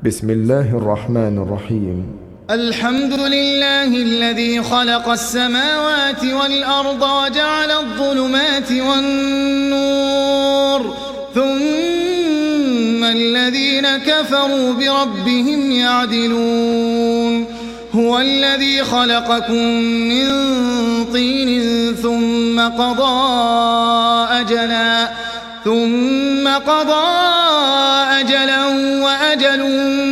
بسم الله الرحمن الرحيم. الحمد لله الذي خلق السماوات والأرض وجعل الظلمات والنور ثم الذين كفروا بربهم يعدلون. هو الذي خلقكم من طين ثم قضى أجلا وأجل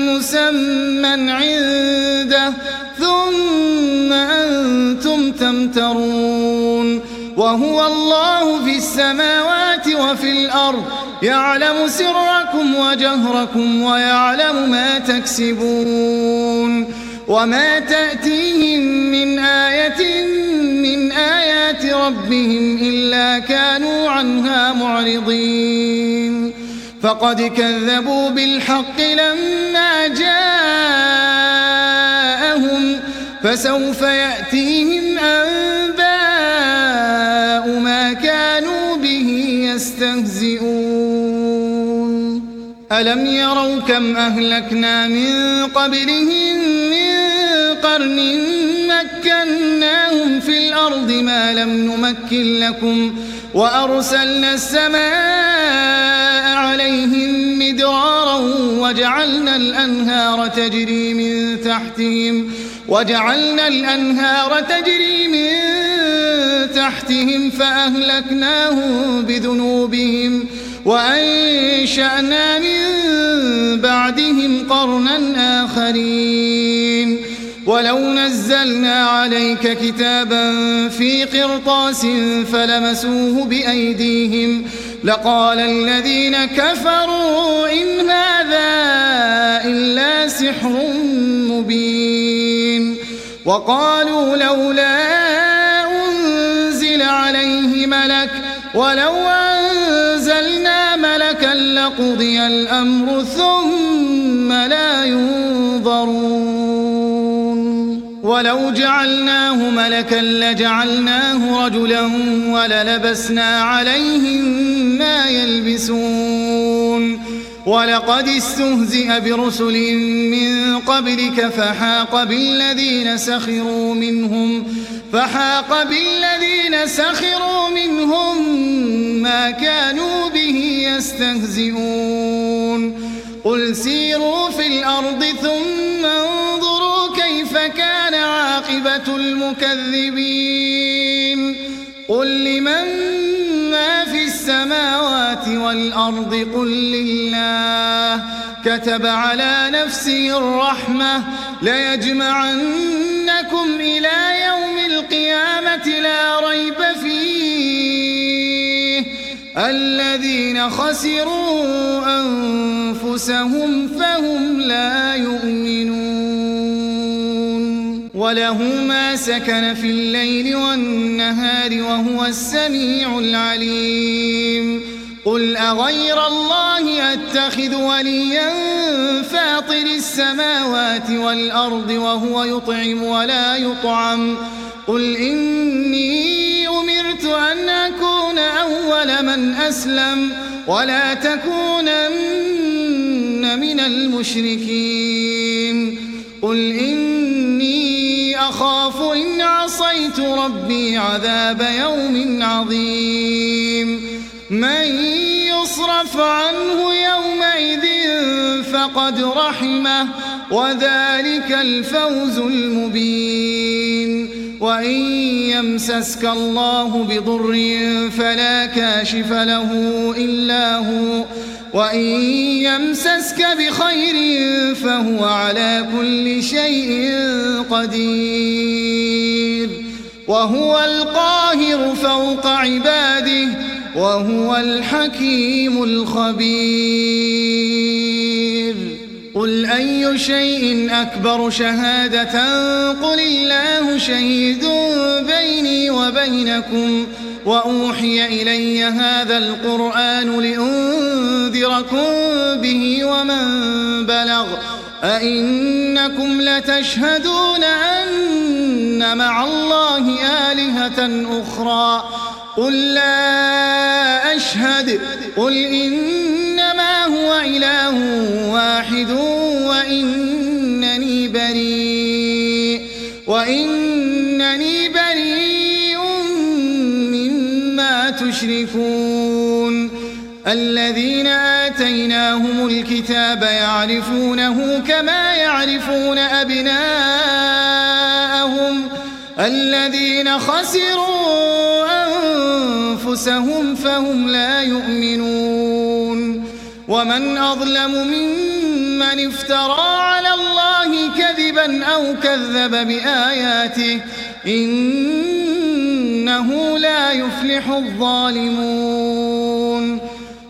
مسمى عنده ثم أنتم تمترون. وهو الله في السماوات وفي الأرض يعلم سركم وجهركم ويعلم ما تكسبون. وما تأتيهم من آية من آيات ربهم إلا كانوا عنها معرضين. فقد كذبوا بالحق لما جاءهم فسوف يأتيهم أنباء ما كانوا به يستهزئون. ألم يروا كم أهلكنا من قبلهم من قرن مكناهم في الأرض ما لم نمكن لكم وأرسلنا السماء عليهم مدرارا وجعلنا الأنهار تجري من تحتهم فأهلكناهم بذنوبهم وأنشأنا من بعدهم قرنا آخرين. ولو نزلنا عليك كتابا في قرطاس فلمسوه بأيديهم لقال الذين كفروا إن هذا إلا سحر مبين. وقالوا لولا أنزل عليه ملك ولو أنزلنا ملكا لقضي الأمر ثم لا ينظرون. ولو جعلناه ملكا لجعلناه رجلا وللبسنا عليهم ما يلبسون. ولقد استهزئ برسل من قبلك فحاق بالذين سخروا منهم ما كانوا به يستهزئون. قل سيروا في الأرض ثم انظروا كيف كان عاقبة المكذبين. قل لمن ما في السماوات والأرض قل لله كتب على نفسه الرحمة ليجمعنكم إلى يوم القيامة لا ريب فيه الذين خسروا أنفسهم فهم لا يؤمنون. وله ما سكن في الليل والنهار وهو السميع العليم. قل أغير الله أتخذ وليا فاطر السماوات والأرض وهو يطعم ولا يطعم. قل إني أمرت أن أكون أول من أسلم ولا تكونن من المشركين. قل إني أخاف إن عصيت ربي عذاب يوم عظيم. من يصرف عنه يومئذ فقد رحمه وذلك الفوز المبين. وإن يمسسك الله بضر فلا كاشف له إلا هو وإن يمسسك بخير فهو على كل شيء قدير. وهو القاهر فوق عباده وهو الحكيم الخبير. قل أي شيء أكبر شهادة قل الله شهيد بيني وبينكم وأوحي إلي هذا القرآن لأنذركم به ومن بلغ أئنكم لتشهدون أن مع الله آلهة أخرى قل لا أشهد قل إنما هو إله واحد وإنني بريء مما تشركون الذين آتيناهم الكتاب يعرفونه كما يعرفون أبناءهم الذين خسروا أنفسهم فهم لا يؤمنون ومن أظلم ممن افترى على الله كذبا أو كذب بآياته إنه لا يفلح الظالمون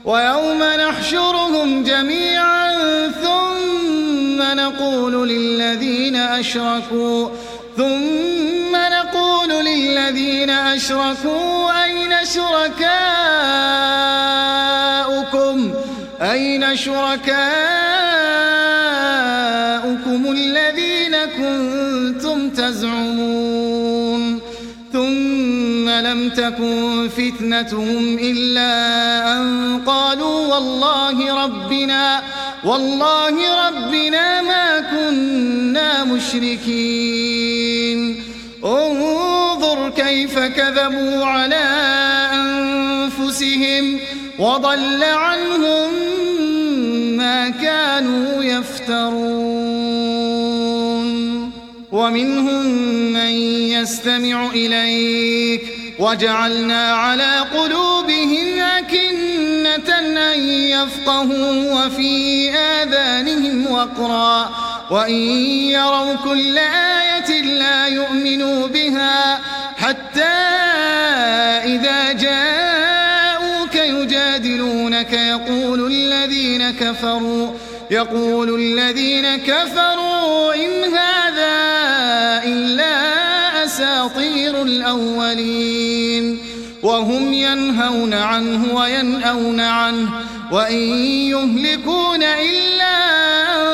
ويوم نحشرهم جميعا ثم نقول للذين أشركوا أين شركاؤكم الذين كنتم تزعمون ثم لم تكن فتنتهم إلا أن قالوا والله ربنا ما كنا مشركين انظر كيف كذبوا على أنفسهم وضل عنهم ما كانوا يفترون ومنهم من يستمع إليك وجعلنا على قلوبهم أكنة أن يفقهوا وفي آذانهم وقرا وإن يروا كل آية لا يؤمنوا بها حتى إذا جاءوك يجادلونك يقول الذين كفروا إن هذا إلا أساطير الأولين وهم ينهون عنه وينأون عنه وإن يهلكون إلا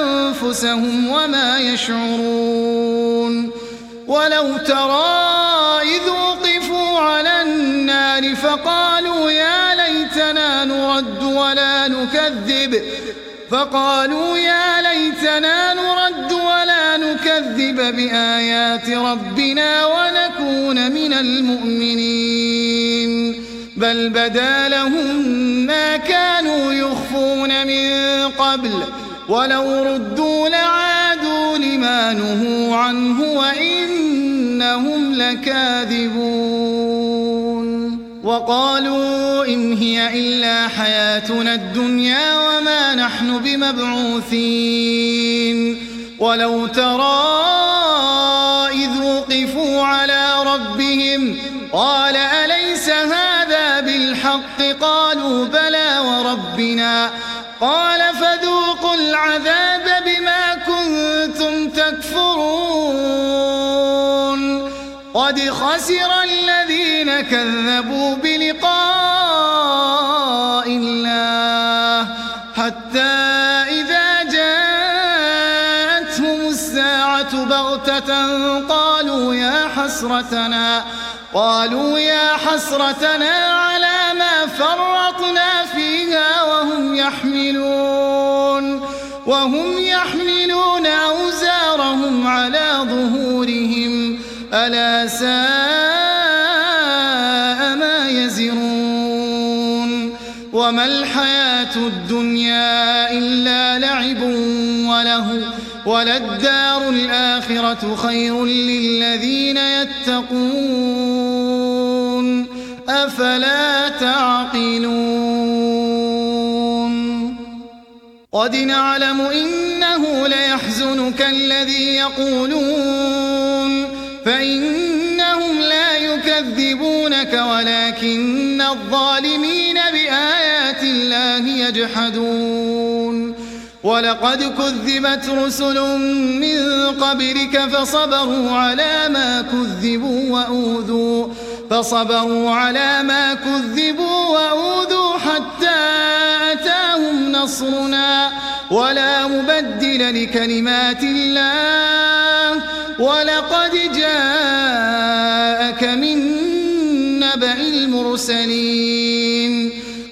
أنفسهم وما يشعرون ولو ترى إذ وقفوا على النار فقالوا يا ليتنا نرد ولا نكذب بآيات ربنا ونكون من المؤمنين بل بدا لهم ما كانوا يخفون من قبل ولو ردوا لعادوا لما نهوا عنه وإنهم لكاذبون وقالوا إن هي إلا حياتنا الدنيا وما نحن بمبعوثين ولو ترى إذ وقفوا على ربهم قال أليس هذا بالحق قالوا بلى وربنا قال فذوقوا العذاب بما كنتم تكفرون قد خسر الذين كذبوا بلقاء الله حتى إذا جاءتهم الساعة بغتة قالوا يا حسرتنا على ما فرطنا فيها وهم يحملون أوزارهم على ظهورهم ألا ساء ما يزرون وما الحياة الدنيا إلا لعب ولهو وللدار الآخرة خير للذين يتقون أفلا تعقلون قد نعلم إنه ليحزنك الذي يقولون فإنهم لا يكذبونك ولكن الظالمين بآيات الله يجحدون ولقد كذبت رسل من قبلك فصبروا على ما كذبوا وأوذوا حتى أتاهم نصرنا ولا مبدل لكلمات الله ولقد جاءك من نبأ المرسلين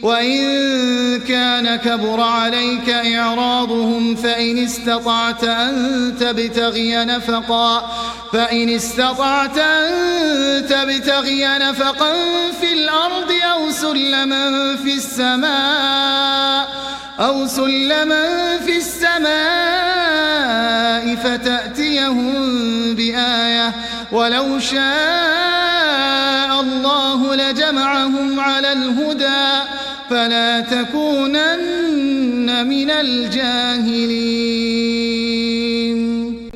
وإن كان كبر عليك إعراضهم فإن استطعت أن تبتغي نفقا في الأرض أو سلما في السماء فتأتيهم بآية ولو شاء الله لجمعهم على الهدى فلا تكونن من الجاهلين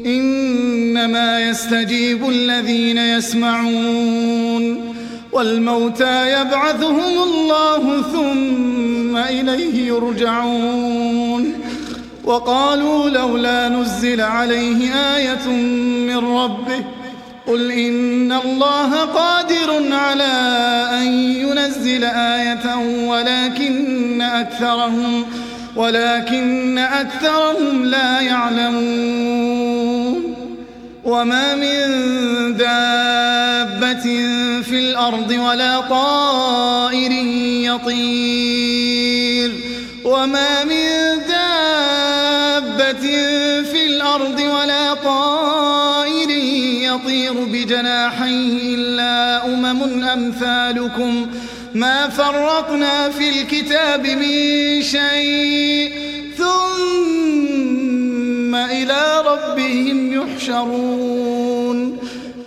إنما يستجيب الذين يسمعون والموتى يبعثهم الله ثم إليه يرجعون وقالوا لولا نزل عليه آية من ربه قل إن الله قادر على أن ينزل آية ولكن أكثرهم لا يعلمون وما من دابة في الأرض ولا طائر يطير بجناحيه إلا أمثالكم ما فرطنا في الكتاب من شيء ثم إلى ربهم يحشرون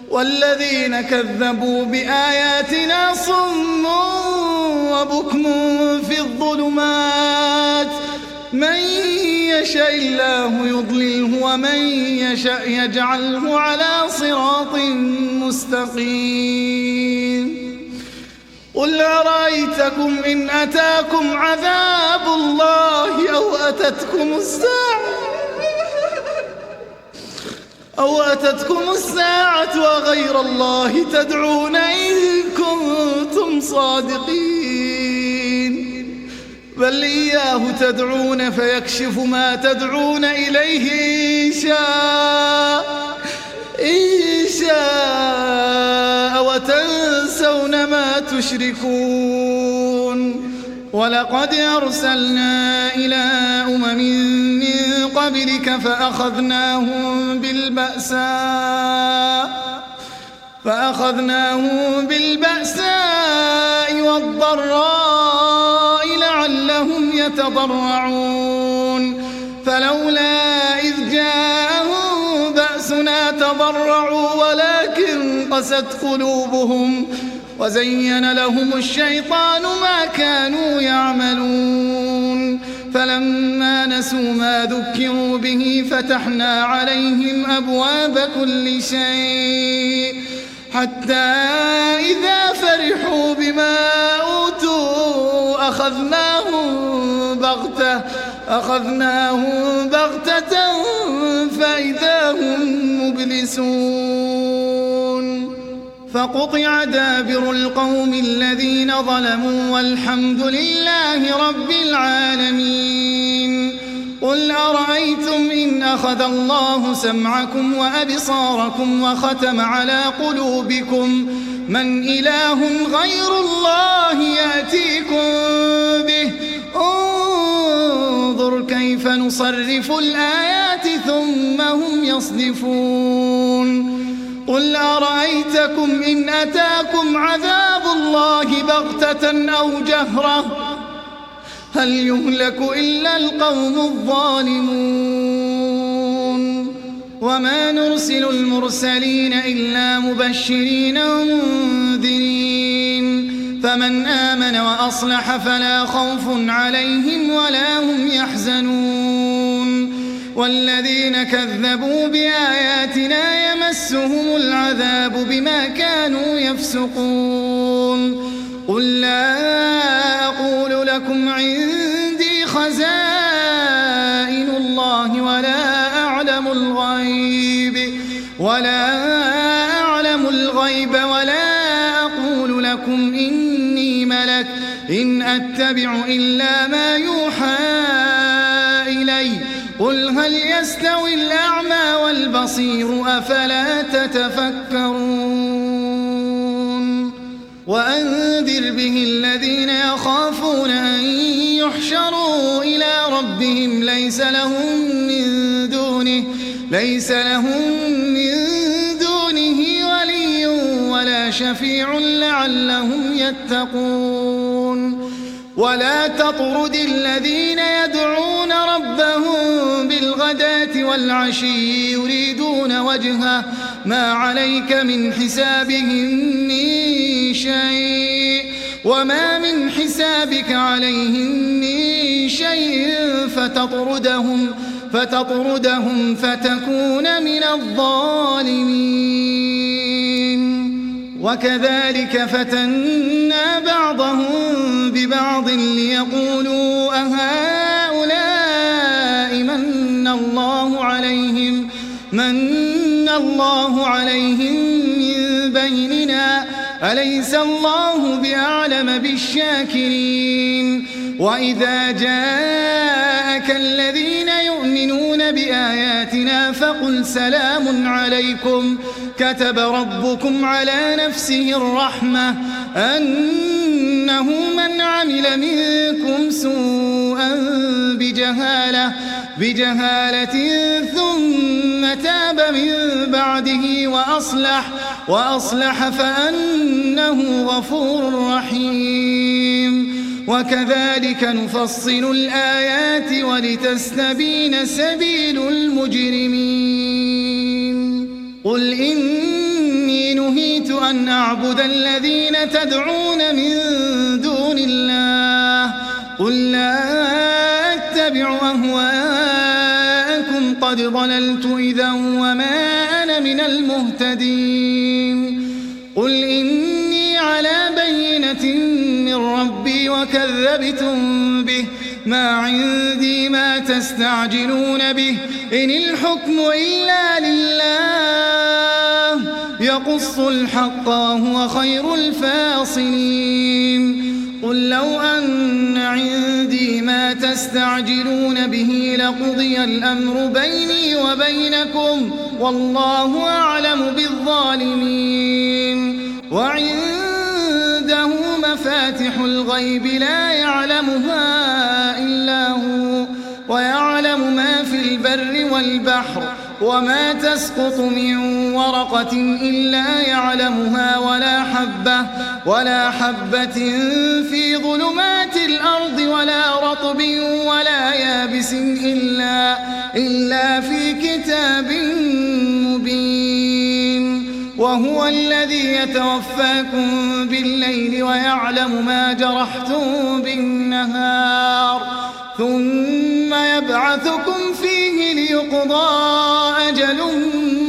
والذين كذبوا بآياتنا صم وبكم في الظلمات من يشاء الله يضلله ومن يشاء يجعله على صراط مستقيم قل أرأيتكم إن أتاكم عذاب الله أو أتتكم الساعة وغير الله تدعون إن كنتم صادقين بل إياه تدعون فيكشف ما تدعون إليه إن شاء وتنسون ما تشركون ولقد أرسلنا إلى أمم من قبلك فأخذناهم بالبأساء والضراء لعلهم يتضرعون فلولا إذ جاءهم بأسنا تضرعوا ولكن قست قلوبهم وزين لهم الشيطان ما كانوا يعملون فلما نسوا ما ذكروا به فتحنا عليهم أبواب كل شيء حتى إذا فرحوا بما أوتوا أخذناهم بغتة فإذا هم مبلسون فقطع دابر القوم الذين ظلموا والحمد لله رب العالمين قل أرأيتم إن أخذ الله سمعكم وأبصاركم وختم على قلوبكم من إله غير الله يأتيكم به انظر كيف نصرف الآيات ثم هم يصدفون قل أرأيتكم إن أتاكم عذاب الله بغتة أو جهرة هل يهلك إلا القوم الظالمون وما نرسل المرسلين إلا مبشرين ومنذرين فمن آمن وأصلح فلا خوف عليهم ولا هم يحزنون والذين كذبوا بآياتنا يمسهم العذاب بما كانوا يفسقون قل لا أقول لكم عندي خزائن الله ولا أعلم الغيب ولا أقول لكم إني ملك إن أتبع إلا ما يوحى إلي قل هل يستوي الأعمى والبصير أفلا تتفكرون وأنذر به الذين يخافون أن يحشروا إلى ربهم ليس لهم من دونه ولي ولا شفيع لعلهم يتقون ولا تطرد الذين يدعون ربهم بالغداة والعشي يريدون وجهه ما عليك من حسابهم من شيء وما من حسابك عليهم من شيء فتطردهم فتكون من الظالمين وكذلك فتنا بعضهم ببعض ليقولوا أهؤلاء من الله عليهم من بيننا أليس الله بأعلم بالشاكرين وإذا جاءك الذين يؤمنون بآياتنا فقل سلام عليكم كتب ربكم على نفسه الرحمة أنه من عمل منكم سوءا بجهالة ثم تاب من بعده وأصلح فأنه غفور رحيم وكذلك نفصل الآيات ولتستبين سبيل المجرمين قل إني نهيت أن أعبد الذين تدعون من دون الله قل لا أتبع أهواءكم قد ضللت إذا وما أنا من المهتدين قل إني على بينة من ربي وكذبتم به ما عندي ما تستعجلون به إن الحكم إلا لله يقص الحق وهو خير الفاصلين قل لو أن عندي ما تستعجلون به لقضي الأمر بيني وبينكم والله أعلم بالظالمين وعنده مفاتح الغيب لا يعلمها إلا هو ويعلم ما في البر والبحر وما تسقط من ورقة إلا يعلمها ولا حبة في ظلمات الأرض ولا رطب ولا يابس إلا في كتاب مبين وهو الذي يتوفاكم بالليل ويعلم ما جرحتم بالنهار ثم يبعثكم فيه ليقضى أجل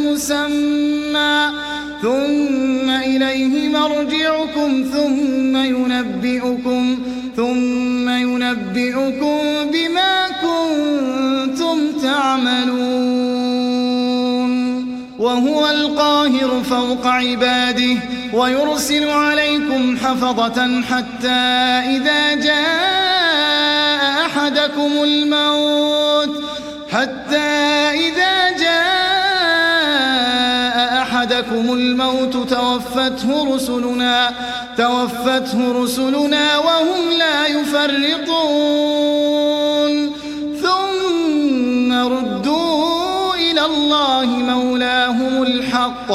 مسمى ثم إليه مرجعكم ثم ينبئكم بما كنتم تعملون وهو القاهر فوق عباده ويرسل عليكم حفظة حتى إذا جاء أحدكم الموت توفته رسلنا وهم لا يفرطون ثم ردوا إلى الله مولاهم الحق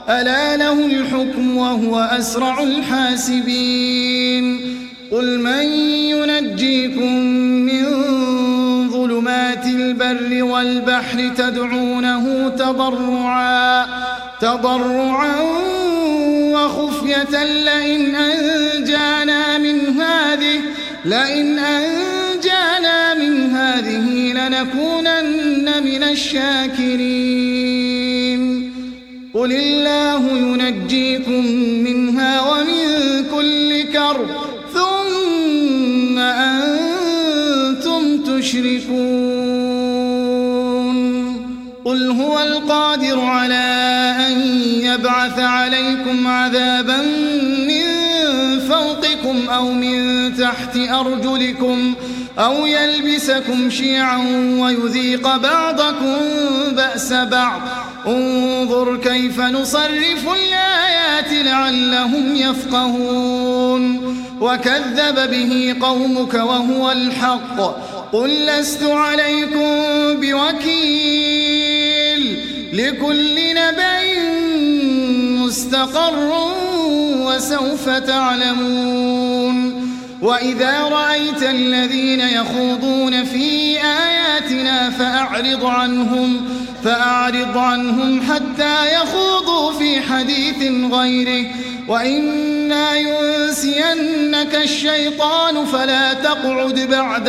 ألا له الحكم وهو أسرع الحاسبين قل من ينجيكم من ظلمات البر والبحر تدعونه تضرعا وخفية لئن أنجانا من هذه لنكونن من الشاكرين قل الله ينجيكم منها ومن كل كرب ثم أنتم تشركون قل هو القادر على أن يبعث عليكم عذابا من فوقكم أو من تحت أرجلكم أو يلبسكم شيعا ويذيق بعضكم بأس مس بعض انظر كيف نصرف الآيات لعلهم يفقهون وكذب به قومك وهو الحق قل لست عليكم بوكيل لكل نبأ مستقر وسوف تعلمون وإذا رأيت الذين يخوضون في آياتنا فأعرض عنهم حتى يخوضوا في حديث غيره وإما ينسينك الشيطان فلا تقعد بعد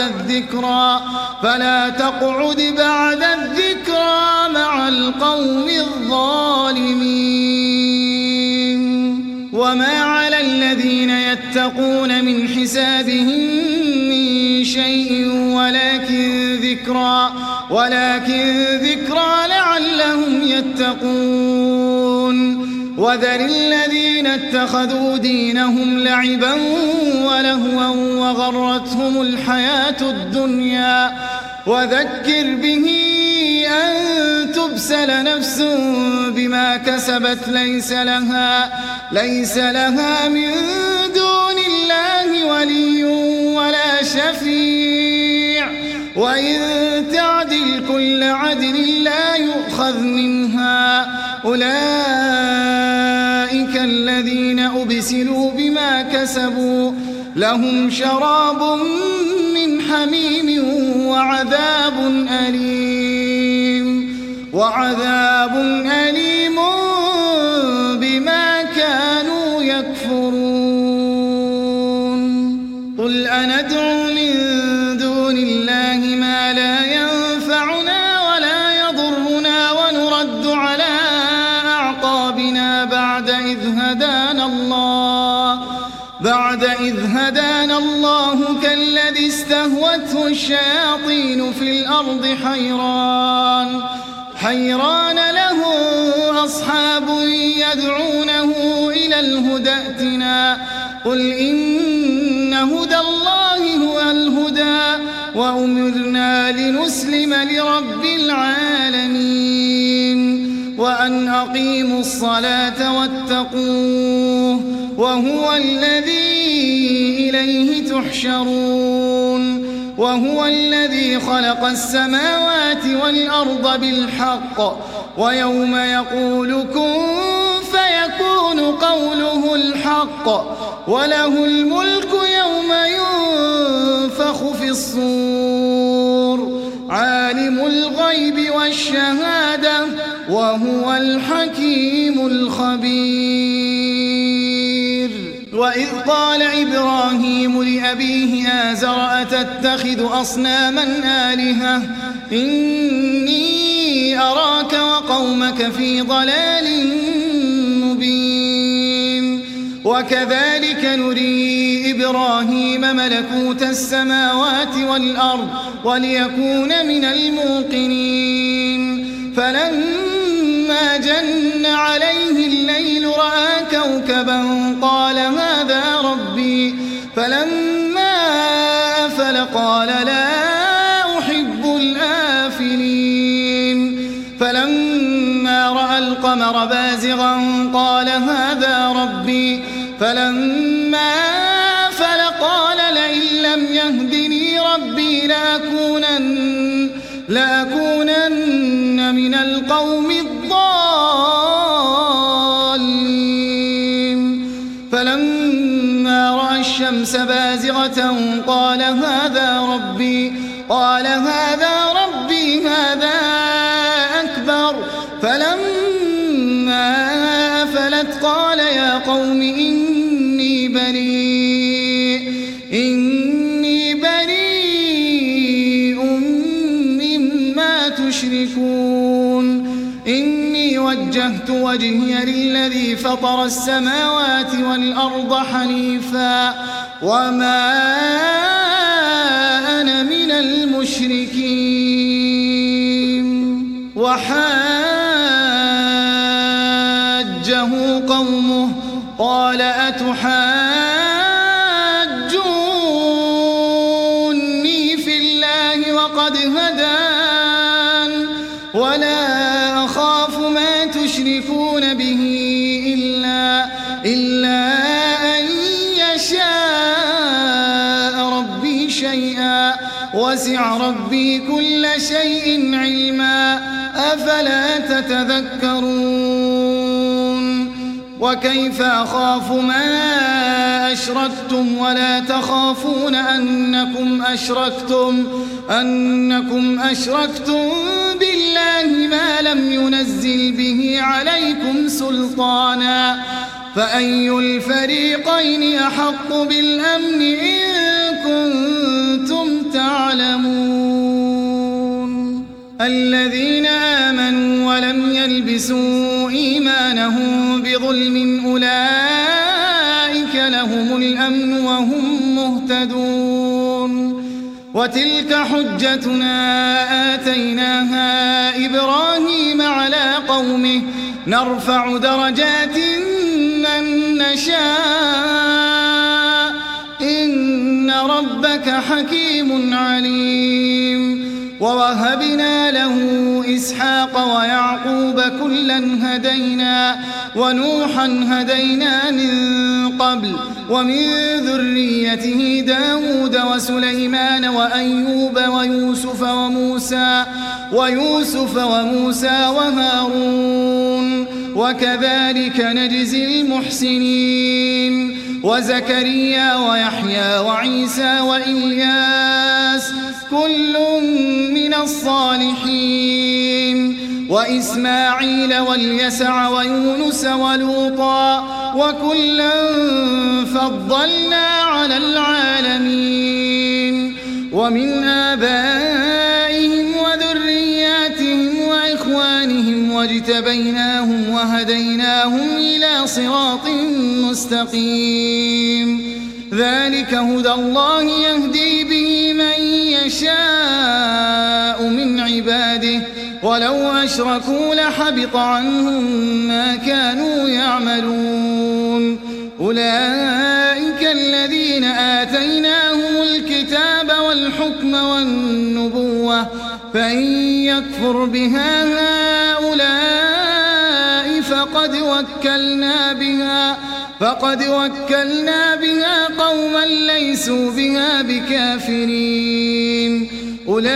الذكرى مع القوم الظالمين وما على الذين يتقون من حسابهم من شيء ولكن ذكرى لعلهم يتقون وذر الذين اتخذوا دينهم لعبا ولهوا وغرتهم الحياة الدنيا وذكر به أن تبسل نفس بما كسبت ليس لها من دون الله ولي ولا شفيع وإن تعدل كل عدل لا يؤخذ منها أولئك الذين أبسلوا بما كسبوا لهم شراب من حميم وعذاب أليم بما كانوا يكفرون قل أندعو من دون الله ما لا ينفعنا ولا يضرنا ونرد على أعقابنا بعد إذ هدانا الله كالذي استهوته الشياطين في الأرض حيران له أصحاب يدعونه إلى الهدى ائتنا قل إن هدى الله هو الهدى وأمرنا لنسلم لرب العالمين وأن أقيموا الصلاة واتقوه وهو الذي إليه تحشرون وهو الذي خلق السماوات والأرض بالحق ويوم يقول كن فيكون قوله الحق وله الملك يوم ينفخ في الصور عالم الغيب والشهادة وهو الحكيم الخبير وإذ قال إبراهيم لأبيه آزر أتتخذ أصناما آلهة إني أراك وقومك في ضلال مبين وكذلك نري إبراهيم ملكوت السماوات والأرض وليكون من الموقنين فلما جن عليه الليل رأى كوكبا قال هذا ربي فلما أفل قال لا أحب الآفلين فلما رأى القمر بازغا قال هذا ربي فلما أفل قال لئن لم يهدني ربي لأكونن من القوم الضالين فلما رأى الشمس بازغة قال هذا ربي هذا أكبر فلما أفلت قال يا قوم إني بريء مما تشركون إني وجهت وجهي للذي فطر السماوات والأرض حنيفا وما أنا من المشركين وحاجه قومه قال أتحاجوني في الله وقد هدان ولا أخاف ما تشركون به إلا أن يشاء ربي شيئا وسع ربي كل شيء علما أفلا تتذكرون وكيف أخاف ما أشركتم ولا تخافون أنكم أشركتم بالله ما لم ينزل به عليكم سلطانا فأي الفريقين أحق بالأمن إن كنتم تعلمون الذين آمنوا ولم يلبسوا إيمانهم بظلم أولئك لهم الأمن وهم مهتدون وتلك حجتنا آتيناها إبراهيم على قومه نرفع درجات من نشاء إن ربك حكيم عليم ووهبنا له إسحاق ويعقوب كلا هدينا ونوحا هدينا من قبل ومن ذريته داود وسليمان وأيوب ويوسف وموسى وهارون وكذلك نجزي المحسنين وزكريا ويحيى وعيسى وإلياس كل من الصالحين وإسماعيل واليسع ويونس ولوطا وكلا فضلنا على العالمين ومن آبائهم وذرياتهم وإخوانهم واجتبيناهم وهديناهم إلى صراط مستقيم ذلك هدى الله يهدي به من يشاء من عباده ولو أشركوا لحبط عنهم ما كانوا يعملون أولئك الذين آتيناهم الكتاب والحكم والنبوة فإن يكفر بها هؤلاء فقد وكلنا بها قوما ليسوا بها بكافرين أولئك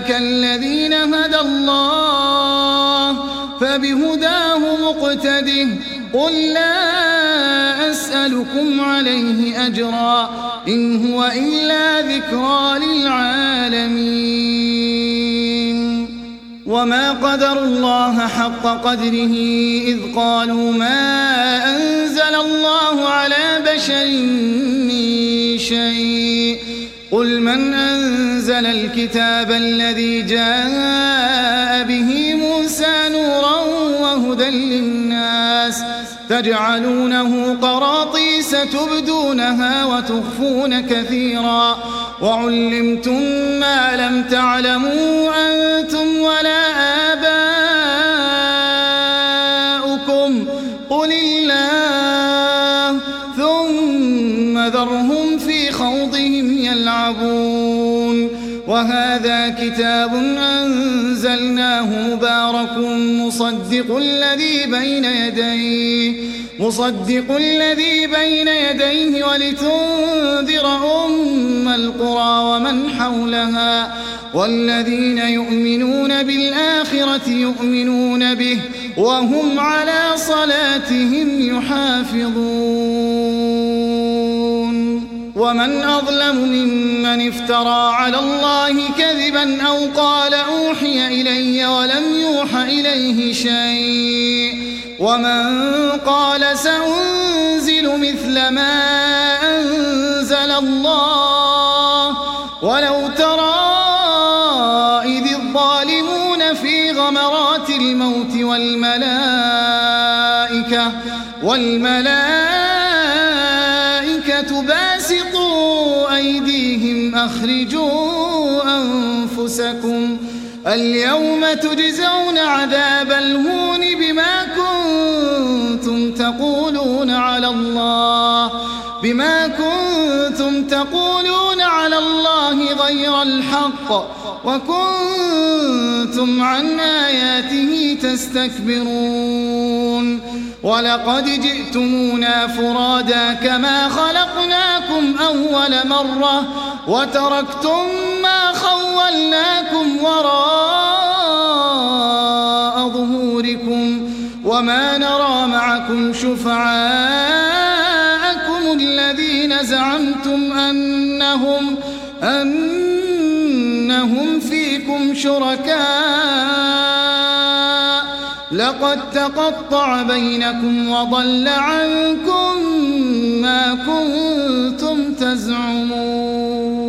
الذين هدى الله فبهداه مقتده قل لا أسألكم عليه أجرا إن هو إلا ذكرى للعالمين وما قدروا الله حق قدره إذ قالوا ما أنزل الله على بشر من شيء قل من أنزل الكتاب الذي جاء به موسى نورا وهدى للناس تجعلونه قراطيس تبدونها وتخفون كثيرا وعلمتم ما لم تعلموا أنتم ولا آباؤكم قل الله ثم ذرهم في خوضهم يلعبون وهذا كتاب أنزلناه مبارك مصدق الذي بين يديه ولتنذر أم القرى ومن حولها والذين يؤمنون بالآخرة يؤمنون به وهم على صلاتهم يحافظون ومن أظلم ممن افترى على الله كذبا أو قال أوحي إلي ولم يوح إليه شيء ومن قال سأنزل مثل ما أنزل الله ولو ترى إذ الظالمون في غمرات الموت والملائكة باسطوا أيديهم أخرجوا أنفسكم اليوم تجزون عذاب الهون بما كنتم تقولون على الله غير الحق وكنتم وأنتم عن آياته تستكبرون ولقد جئتمونا فرادا كما خلقناكم أول مرة وتركتم ما خولناكم وراء ظهوركم وما نرى معكم شفعاءكم الذين زعمتم أنهم فيكم شركاء لقد تقطع بينكم وضل عنكم ما كنتم تزعمون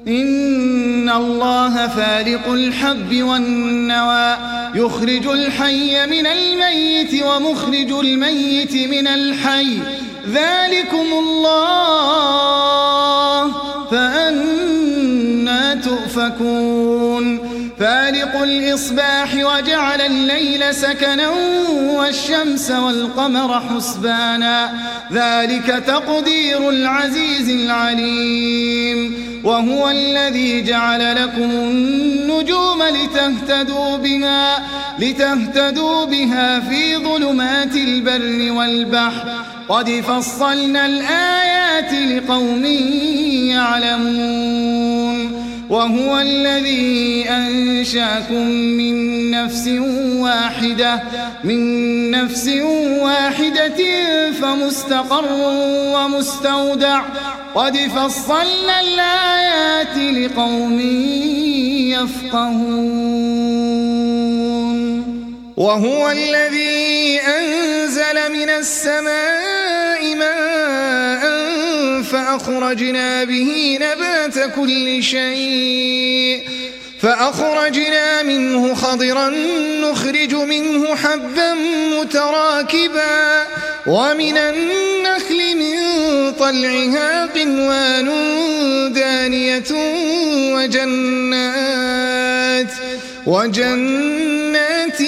إن الله فالق الحب والنوى يخرج الحي من الميت ومخرج الميت من الحي ذلكم الله فأنى تؤفكون فالق الإصباح وجعل الليل سكنا والشمس والقمر حسبانا ذلك تقدير العزيز العليم وهو الذي جعل لكم النجوم لتهتدوا بها في ظلمات البر والبحر قد فصلنا الآيات لقوم يعلمون وهو الذي أنشاكم من نفس واحدة فمستقر ومستودع قد فصلنا الآيات لقوم يفقهون وهو الذي أنزل من السماء ماء فأخرجنا به نبات كل شيء فأخرجنا منه خضرا نخرج منه حبا متراكبا ومن النخل من طلعها قنوان دانية وجنات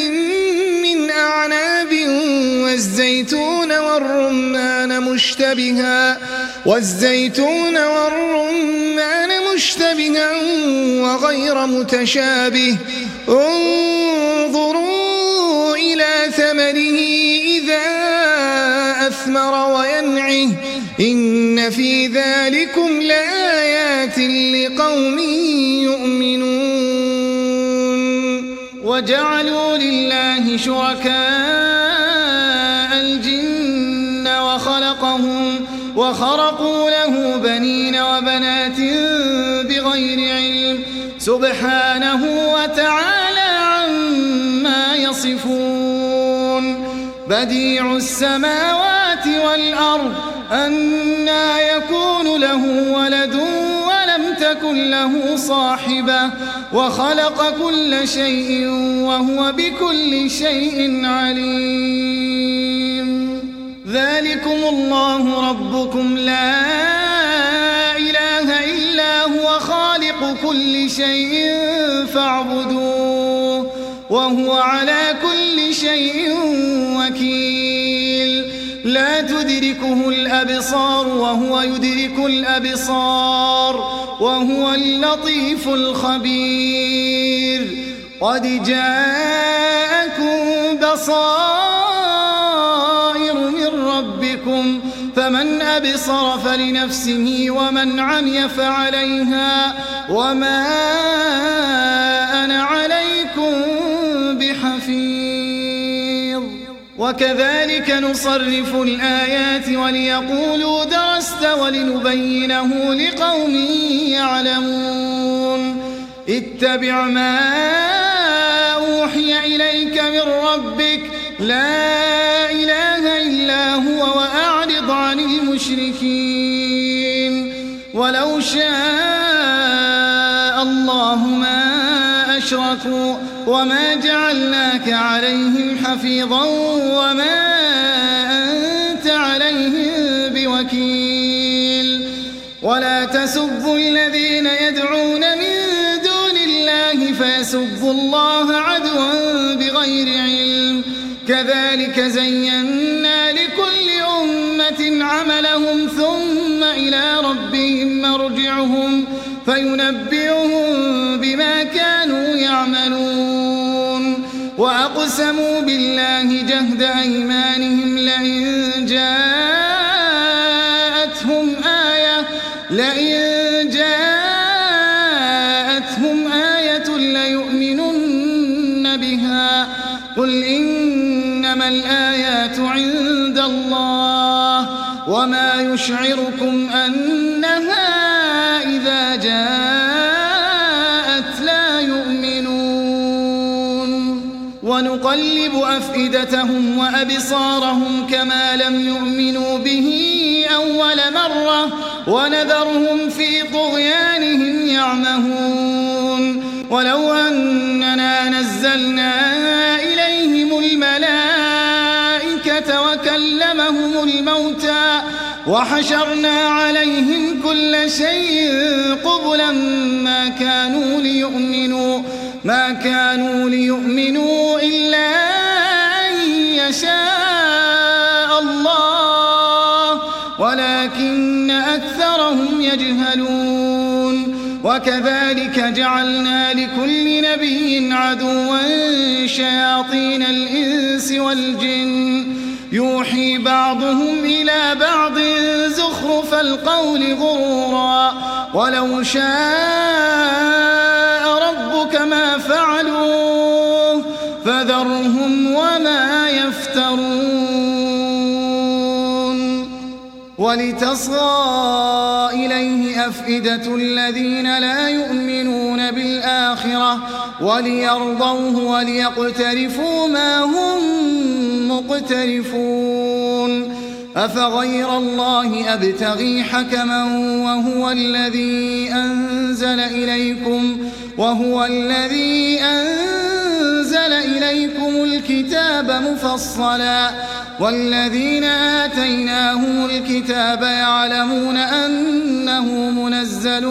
من أعناب والزيتون والرمان مشتبها وغير متشابه انظروا إلى ثمره إذا أثمر وينعه إن في ذلكم لآيات لقوم يؤمنون وجعلوا لله شركاء الجن وخرقوا له بنين وبنات بغير علم سبحانه وتعالى عما يصفون بديع السماوات والأرض أنى يكون له ولد ولم تكن له صاحبة وخلق كل شيء وهو بكل شيء عليم ذلكم الله ربكم لا إله إلا هو خالق كل شيء فاعبدوه وهو على كل شيء وكيل لا تدركه الأبصار وهو يدرك الأبصار وهو اللطيف الخبير قد جاءكم بصائر من ربكم فمن أبصر فلنفسه ومن عمي فعليها وما أنا عليكم بحفيظ وكذلك نصرف الآيات وليقولوا درست ولنبينه لقوم يعلمون اتبع ما أوحي إليك من ربك لا إله إلا هو وأعرض عن المشركين ولو شاء الله ما أشركوا وما جعلناك عليهم حفيظا وما أنت عليهم بوكيل ولا تسبوا الذين يدعون من دون الله فيسبوا الله عدوا بغير علم كذلك زينا لكل أمة عملهم ثم إلى ربهم مرجعهم فينبئهم بما كانوا يعملون وأقسموا بالله جهد أيمانهم لئن جاءتهم آية ليؤمنن بها قل إنما الآيات عند الله وما يشعركم أنها إذا جاءت لا يؤمنون ونقلب أفئدتهم وأبصارهم كما لم يؤمنوا به أول مرة ونذرهم في طغيانهم يعمهون ولو أننا نزلنا إليهم الملائكة وكلمهم الموتى وحشرنا عليهم كل شيء قبلا ما كانوا ليؤمنوا إلا أن يشاء الله ولكن أكثرهم يجهلون وكذلك جعلنا لكل نبي عدوا شياطين الإنس والجن يوحي بعضهم إلى بعض زخرف القول غرورا ولو شاء ربك ما فعلوه فذرهم وما يفترون ولتصغى إليه أفئدة الذين لا يؤمنون بالآخرة وليرضوه وليقترفوا ما هم مقترفون أفغير الله أبتغي حكما وهو الذي أنزل إليكم الكتاب مفصلا والذين آتيناهم الكتاب يعلمون أنه منزل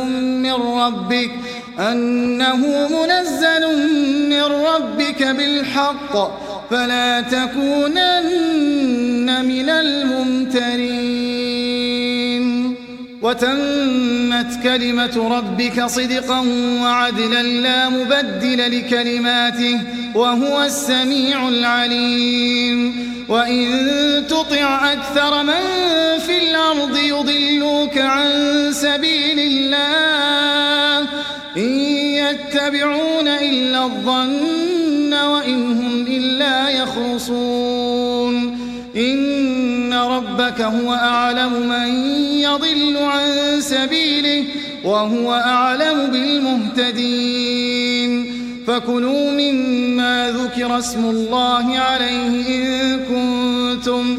من ربك بالحق فلا تكونن من الممترين وتمت كلمة ربك صدقا وعدلا لا مبدل لكلماته وهو السميع العليم وإن تطع أكثر من في الأرض يضلوك عن سبيل الله إن يتبعون إلا الظن وإن هم إلا يخرصون إن ربك هو أعلم من يضل عن سبيله وهو أعلم بالمهتدين فكلوا مما ذكر اسم الله عليه إن كنتم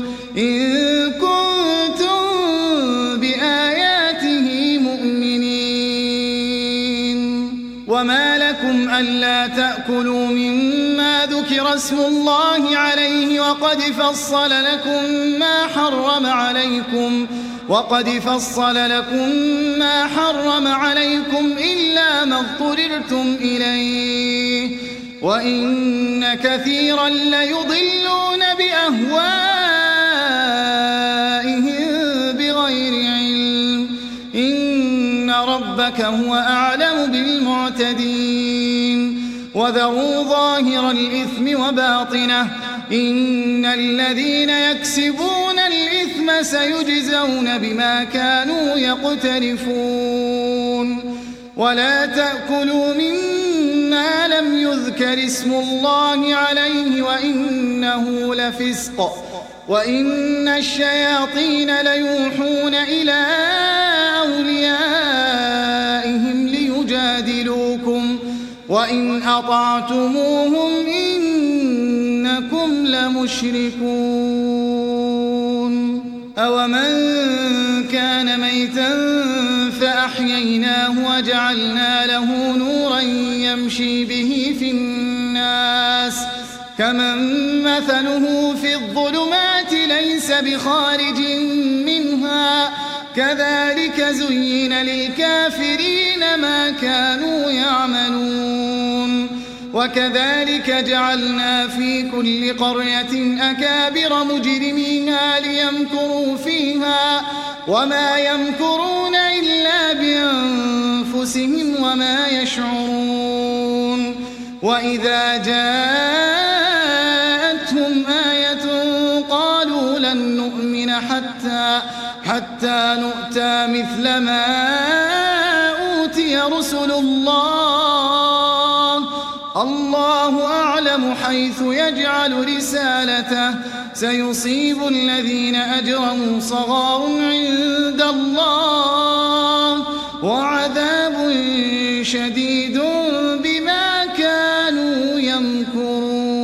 بآياته مؤمنين وما لكم ألا تأكلوا مما ذكر اسم الله عليه وقد فصل لكم ما حرم عليكم إلا ما اضطررتم إليه وإن كثيرا ليضلون بأهوائهم بغير علم إن ربك هو أعلم بالمعتدين وذروا ظاهر الإثم وباطنه إن الذين يكسبون الإثم سيجزون بما كانوا يقترفون ولا تأكلوا مما لم يذكر اسم الله عليه وإنه لفسق وإن الشياطين ليوحون إلى أوليائهم ليجادلوكم وإن أطعتموهم إنكم لمشركون أومن كان ميتا فأحييناه وجعلنا له نورا يمشي به في الناس كمن مثله في الظلمات ليس بخارج منها كذلك زين للكافرين ما كانوا يعملون وكذلك جعلنا في كل قرية أكابر مجرميها ليمكروا فيها وما يمكرون إلا بأنفسهم وما يشعرون وإذا جاء حتى نؤتى مثل ما أوتي رسل الله. الله أعلم حيث يجعل رسالته. سيصيب الذين أجرموا صغار عند الله وعذاب شديد بما كانوا يمكرون.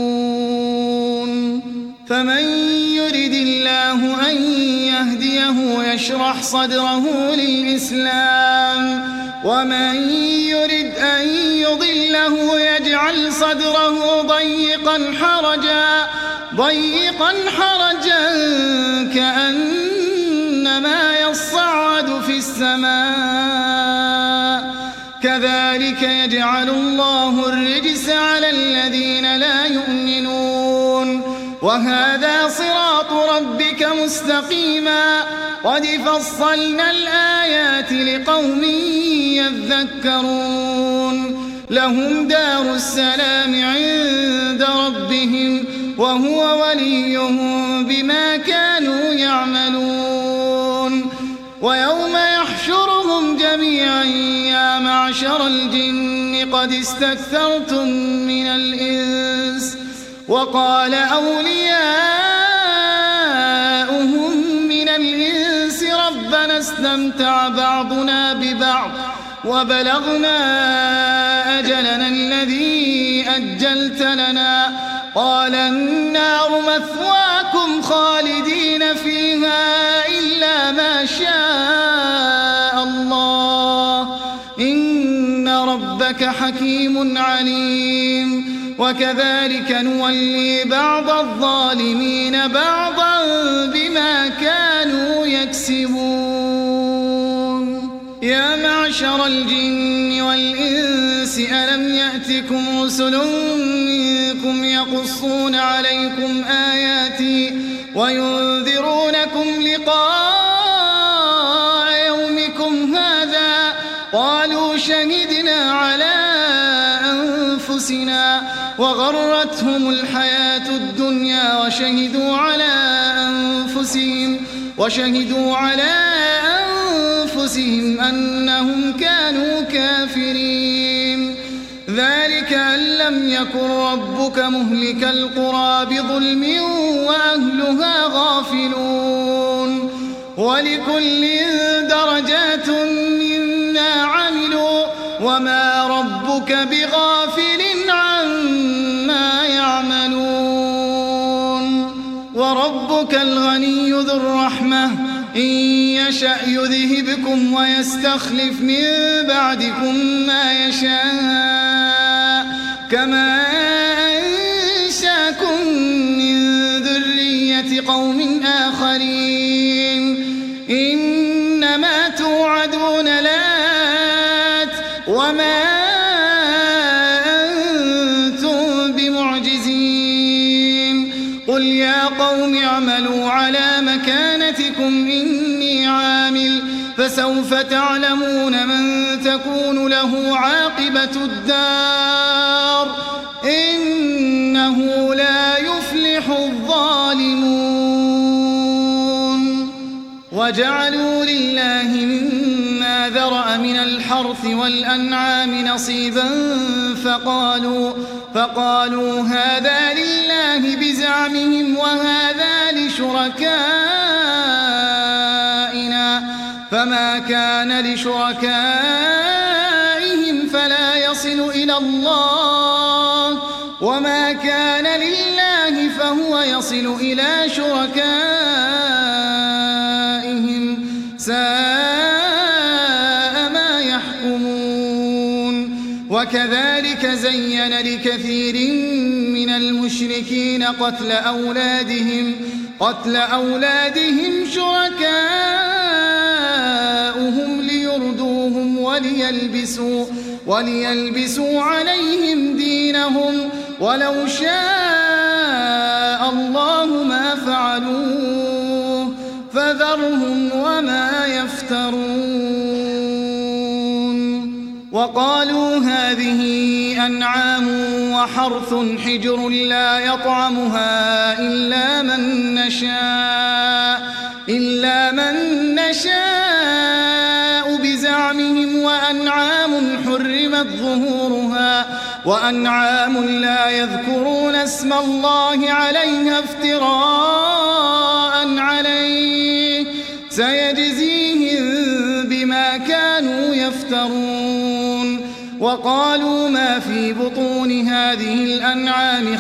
فمن يرد الله أن يهديه يشرح صدره للإسلام ومن يرد أن يضله يجعل صدره ضيقا حرجا كأنما يصعد في السماء. كذلك يجعل الله الرجس على الذين لا يؤمنون. وهذا صراط ربك مستقيما قد فصلنا الآيات لقوم يذكرون. لهم دار السلام عند ربهم وهو وليهم بما كانوا يعملون. ويوم يحشرهم جميعا يا معشر الجن قد استكثرتم من الإنس وقال أولياؤهم من الإنس ربنا استمتع بعضنا ببعض وبلغنا أجلنا الذي أجلت لنا قال النار مثواكم خالدين فيها إلا ما شاء الله إن ربك حكيم عليم. وكذلك نولي بعض الظالمين بعضا بما كانوا يكسبون. يا معشر الجن والإنس ألم يأتكم رسل منكم يقصون عليكم آياتي وينذرونكم لقاء يومكم هذا قالوا شهدنا على أنفسنا وغرتهم الحياة الدنيا وشهدوا على أنفسهم أنهم كانوا كافرين. ذلك أن لم يكن ربك مهلك القرى بظلم وأهلها غافلون. ولكل درجات مما عملوا وما ربك بغافل عما يعملون. وربك الغني ذو الرحمة إن يشأ يذهبكم ويستخلف من بعدكم ما يشاء كما أنشاكم من ذرية قوم آخرين. إنما توعدون لآت وما أنتم بمعجزين. قل يا قوم اعملوا على مكانتكم إني عامل فسوف تعلمون من تكون له عاقبة الدار إنه لا يفلح الظالمون. وجعلوا لله مما ذرأ من الحرث والأنعام نصيبا فقالوا هذا لله بزعمهم وهذا لشركائنا فما كان لشركائهم فلا يصل إلى الله وما كان لله فهو يصل إلى شركائهم ساء ما يحكمون. وكذلك زين لكثير من المشركين قتل أولادهم شركاؤهم ليردوهم وليلبسوا عليهم دينهم ولو شاء الله ما فعلوه فذرهم وما يفترون. وقالوا هذه أنعام وحرث حجر لا يطعمها إلا من نشاء إلا من نشاء بزعمهم وأنعام حرمت ظهورها وأنعام لا يذكرون اسم الله عليها افتراء عليه سيجزيهم بما كانوا يفترون. وقالوا ما في بطون هذه الأنعام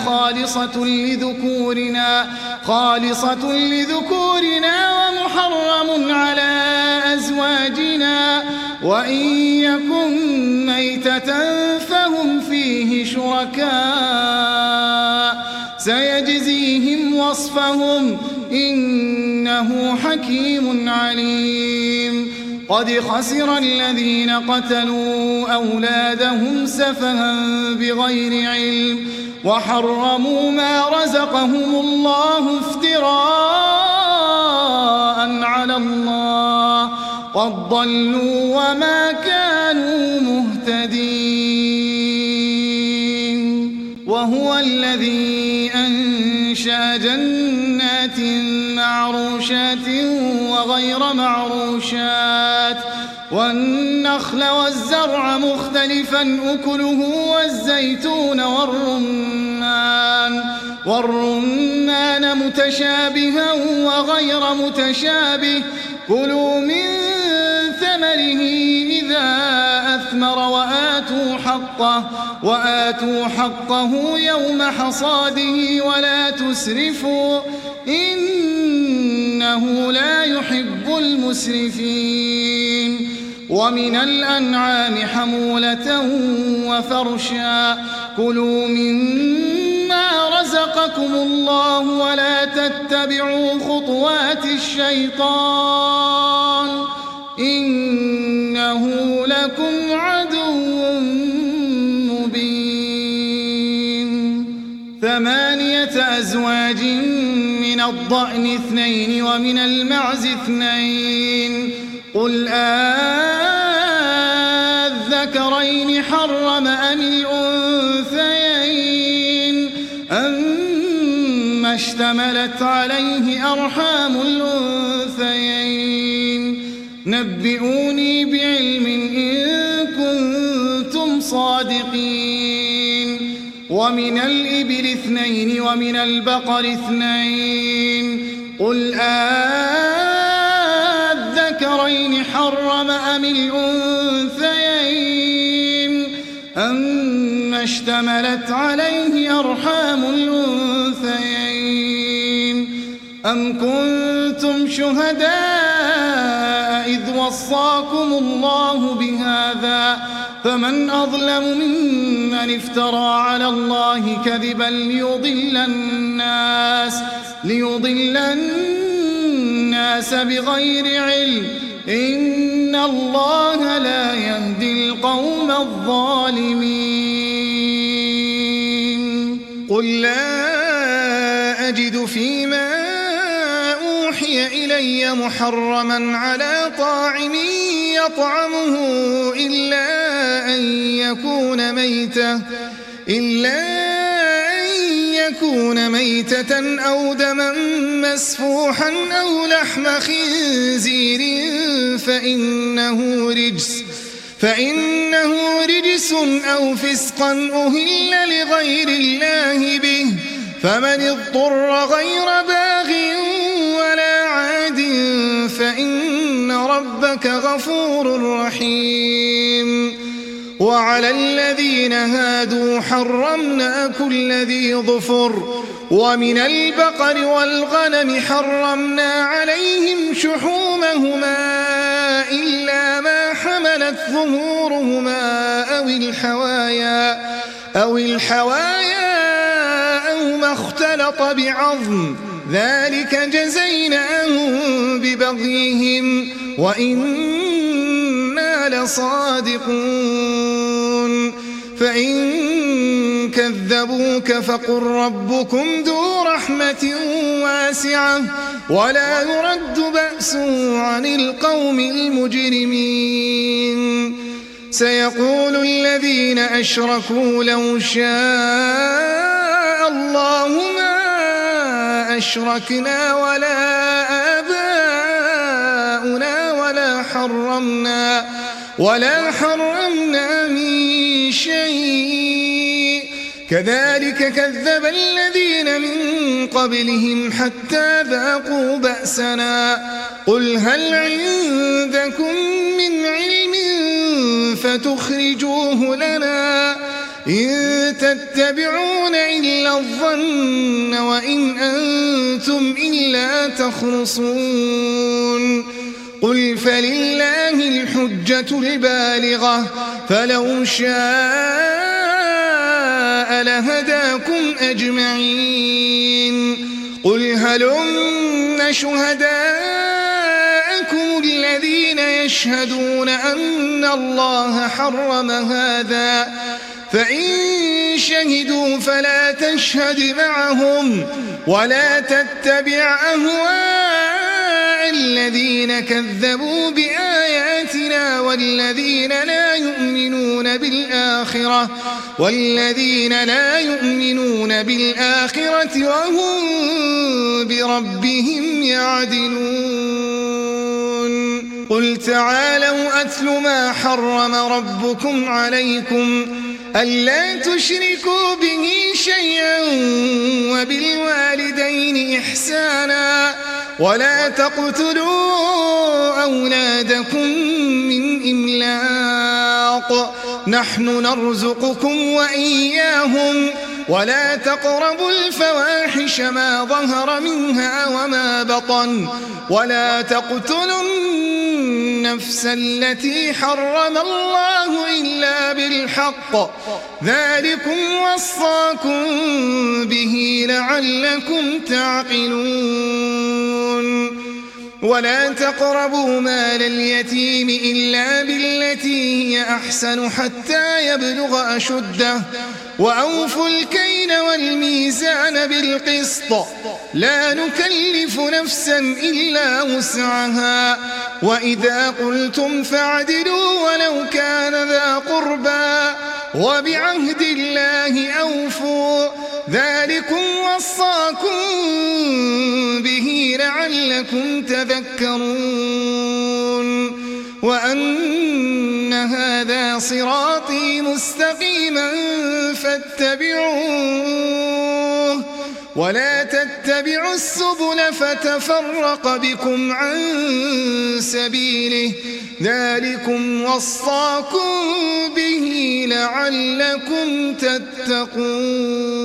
خالصة لذكورنا ومحرم على أزواجنا وإن يكن ميتة فهم فيه شركاء سيجزيهم وصفهم إنه حكيم عليم. قد خسر الذين قتلوا أولادهم سفها بغير علم وحرموا ما رزقهم الله افتراء على الله قد ضلوا وما كانوا مهتدين. وهو الذي أنشأ جنات معروشات وغير معروشات والنخل والزرع مختلفا أكله والزيتون والرمان متشابها وغير متشابه كلوا من ثمره إذا أثمر وآتوا حقه يوم حصاده ولا تسرفوا إنه لا يحب المسرفين. ومن الأنعام حمولة وفرشا كلوا مما رزقكم الله ولا تتبعوا خطوات الشيطان إنه لكم عدو مبين. 8 أزواج من الضأن 2 ومن المعز 2 قل أذكرين حرم أم الأنثيين أما اشتملت عليه أرحام الأنثيين نبئوني بعلم إن كنتم صادقين. ومن الإبل 2 ومن البقر 2 قل أذكرين حرم أم الأنثيين أما اشتملت عليه أرحام الأنثيين أم كنتم شهداء إذ وصاكم الله بهذا فمن أظلم ممن افترى على الله كذبا ليضل الناس بغير علم إن الله لا يهدي القوم الظالمين. قل لا أجد فيما أوحي إلي محرما على طاعم يطعمه إلا أن يكون ميتة أو دما مسفوحا أو لحم خنزير فإنه رجس أو فسقا أهل لغير الله به فمن اضطر غير باغ ولا عاد فإن ربك غفور رحيم. وعلى الذين هادوا حرمنا كل ذي ظفر ومن البقر والغنم حرمنا عليهم شحومهما إلا ما حملت ظهورهما أو الحوايا أو ما اختلط بعظم ذلك جزيناهم ببغيهم وإنا لصادقون. فإن كذبوك فقل ربكم ذو رحمة واسعة ولا يرد بأسه عن القوم المجرمين. سيقول الذين أشركوا لو شاء الله ما أشركنا ولا آباؤنا حرمنا من شيء كذلك كذب الذين من قبلهم حتى ذاقوا بأسنا قل هل عندكم من علم فتخرجوه لنا إن تتبعون إلا الظن وإن أنتم إلا تخرصون قل فلله الحجة البالغة فلو شاء لهداكم أجمعين قل هلم شهداءكم الذين يشهدون أن الله حرم هذا فإن شهدوا فلا تشهد معهم ولا تتبع أهواء الذين كذبوا بآياتنا والذين لا يؤمنون بالآخرة وهم بربهم يعدلون قل تعالوا أتل ما حرم ربكم عليكم ألا تشركوا به شيئا وبالوالدين إحسانا ولا تقتلوا أولادكم من إملاق نحن نرزقكم وإياهم ولا تقربوا الفواحش ما ظهر منها وما بطن ولا تقتلوا النفس التي حرم الله إلا بالحق ذلكم وصاكم به لعلكم تعقلون ولا تقربوا مال اليتيم إلا بالتي هي أحسن حتى يبلغ أشده وأوفوا الكيل والميزان بالقسط لا نكلف نفسا إلا وسعها وإذا قلتم فاعدلوا ولو كان ذا قربى وبعهد الله أوفوا ذلكم وصاكم به لعلكم تذكرون وأن هذا صراطي مستقيما فاتبعوه ولا تتبعوا السبل فتفرق بكم عن سبيله ذلكم وصاكم به لعلكم تتقون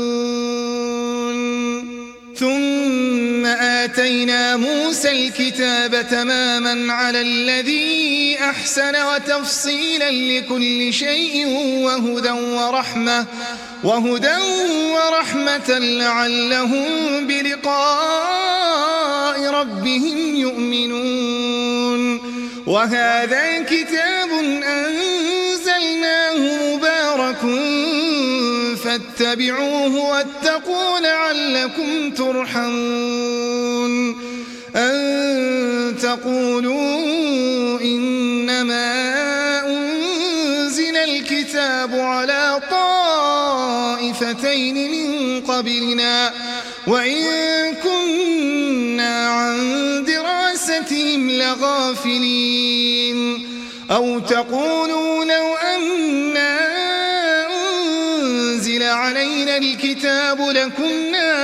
ثم آتينا موسى الكتاب تماما على الذي أحسن وتفصيلا لكل شيء وهدى ورحمة لعلهم بلقاء ربهم يؤمنون وهذا كتاب أنزلناه مبارك فاتبعوه واتقوا لعلكم ترحمون أن تقولوا إنما أنزل الكتاب على طائفتين من قبلنا وإن كنا عن دراستهم لغافلين أو تقولوا لو أنا أنزل علينا الكتاب لكنا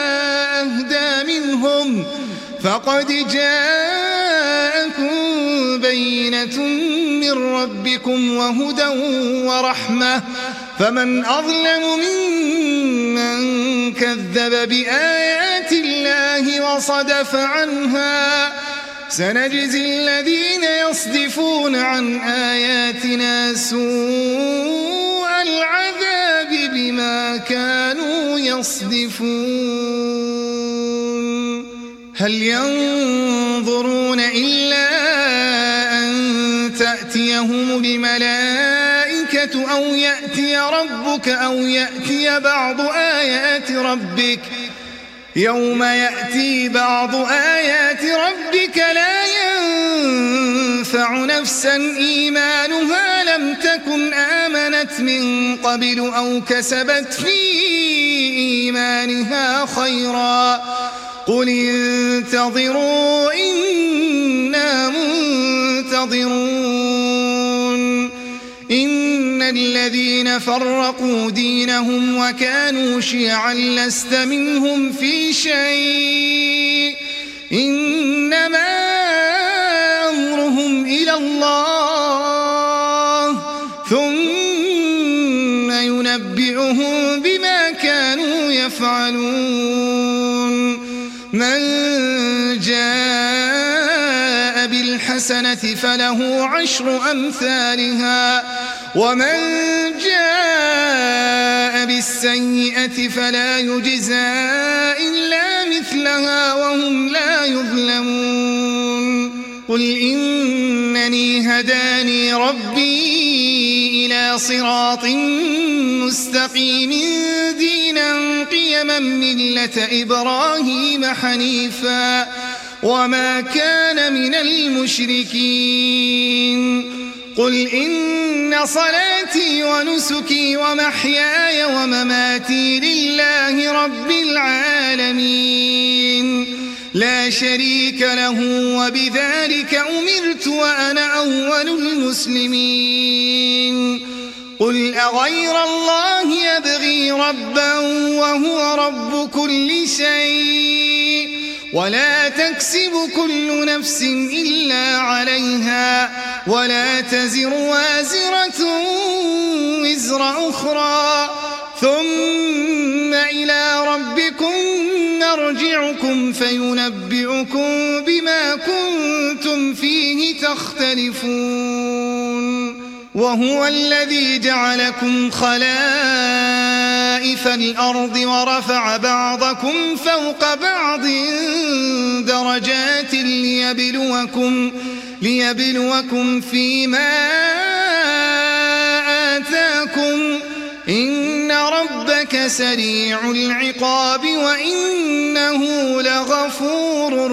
أهدى منهم فقد جاءكم بينة من ربكم وهدى ورحمة فمن أظلم ممن كذب بآيات الله وصدف عنها سنجزي الذين يصدفون عن آياتنا سوء العذاب بما كانوا يصدفون هل ينظرون إلا أن تأتيهم الملائكة أو يأتي ربك أو يأتي بعض آيات ربك يوم يأتي بعض آيات ربك لا ينفع نفسا إيمانها لم تكن آمنت من قبل أو كسبت في إيمانها خيرا قل انتظروا إنا منتظرون الذين فرقوا دينهم وكانوا شيعا لست منهم في شيء إنما أمرهم إلى الله ثم ينبئهم بما كانوا يفعلون من جاء بالحسنة فله 10 أمثالها ومن جاء بالسيئة فلا يجزى إلا مثلها وهم لا يظلمون قل إنني هداني ربي إلى صراط مستقيم دينا قيما ملة إبراهيم حنيفا وما كان من المشركين قل إن صلاتي ونسكي ومحياي ومماتي لله رب العالمين لا شريك له وبذلك أمرت وأنا أول المسلمين قل أغير الله يبغي ربا وهو رب كل شيء ولا تكسب كل نفس إلا عليها ولا تزر وازرة وزر أخرى ثم إلى ربكم مرجعكم فينبئكم بما كنتم فيه تختلفون وهو الذي جعلكم خلائف الأرض ورفع بعضكم فوق بعض درجات ليبلوكم فيما آتاكم إن ربك سريع العقاب وإنه لغفور